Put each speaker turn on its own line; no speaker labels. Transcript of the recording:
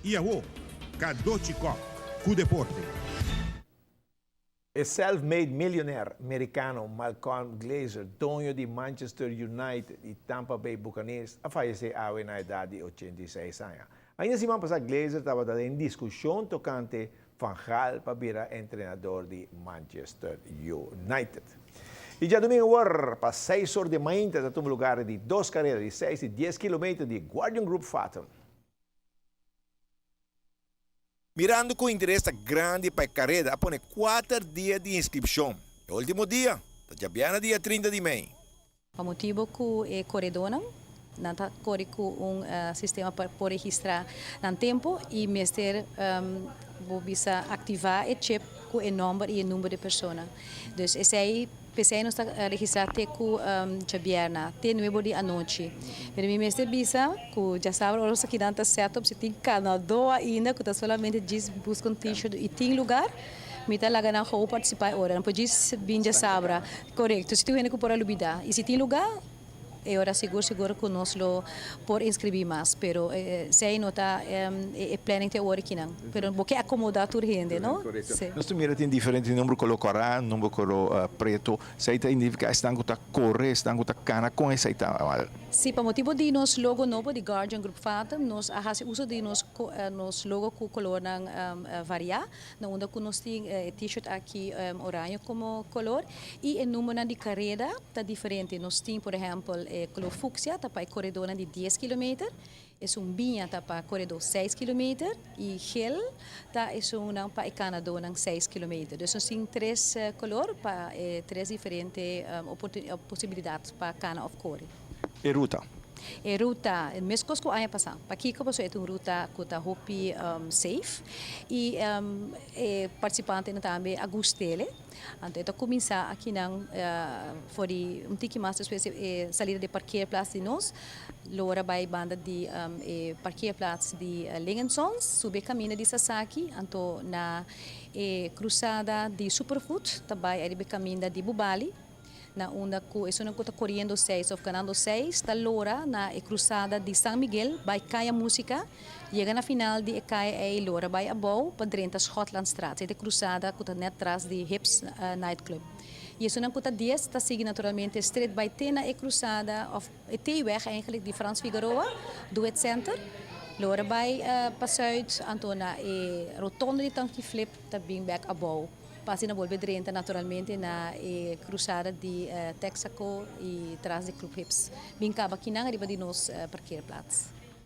Iaô, Kadochikov, com deporte.
O self-made millionaire americano Malcolm Glazer, dono de Manchester United e Tampa Bay Buccaneers, faleceu na idade de 86 anos. Ainda semana passada, Glazer estava em discussão tocante Van Gaal para virar treinador de Manchester United. E já domingo, para 6 horas de manhã, está no lugar de 2 carreiras de 6 e 10 km de Guardian Group Fathom. Mirando com interesse grande para a carreira, põe 4 dias de inscrição. O último dia, já bem dia 30 de maio.
O motivo que é corredor não está com sistema para registrar no tempo e mestre bisa ativar e chip com o número e o número de pessoas. Então, esse aí PC não está registrado com Jabiana, tem novo de anoite. Mas o mestre bisa, que já sabe, o que dá setup, se tem canal ainda, que está solamente diz busca t-shirt e tem lugar. Mita laga na ko participar ora, não pode vir já sabra. Correto, se tu ainda que por alubida. E se tem lugar, é hora seguro que nós lo por inscrever mais, pero se aí não está planning te hora aqui não, pero porque acomodar tudo gente, não?
Nós também tem diferente número color número color preto, se aí indica estão com corre, estão com cana com esse aí tá.
Sim, para motivo de nos logo novo de Guardian Group Fathom, nós uso de nos logo com color não variar, na onda que nós tem t-shirt aqui orange como color e o número de carreira tá diferente. Nós tem, por exemplo, color fúcsia, tá para corredor de 10 km, é binha tá para corredor 6 km e gel tá é para Canadá 6 km. Então, tem 3 colores para 3 diferentes possibilidades para cana of core.
E ruta?
E ruta, mesmo coisa que eu passar. Para aqui que você é uma ruta que está hopi safe e participante também a gostele. Então, eu começar aqui não for tiki mais específico saída de parqueerplaats de nós, loura vai banda de parqueerplaats de Lingensons, subir caminho de Sasaki, então na cruzada de Superfoot, também é caminho de Bubali. Na onda que isso não está correndo 6 ou canando 6, da Lora na cruzada de San Miguel, vai cair a música, chega na final de cair a Lora, vai a bow para dentro da Scotland Straat, é cruzada que está net atrás de Hips Nightclub. E isso não está 10, está seguindo naturalmente straight by Tena e cruzada, of te weg eigenlijk de Frans Figueroa, Duet Center. Lora vai para Zuid, Antona e rotonda de Tanki Flip, está bem back a bow. Passa na volta de naturalmente na cruzada de Texaco e atrás de Club Hips. Bem caba aqui na arriba de nos parqueerplaats.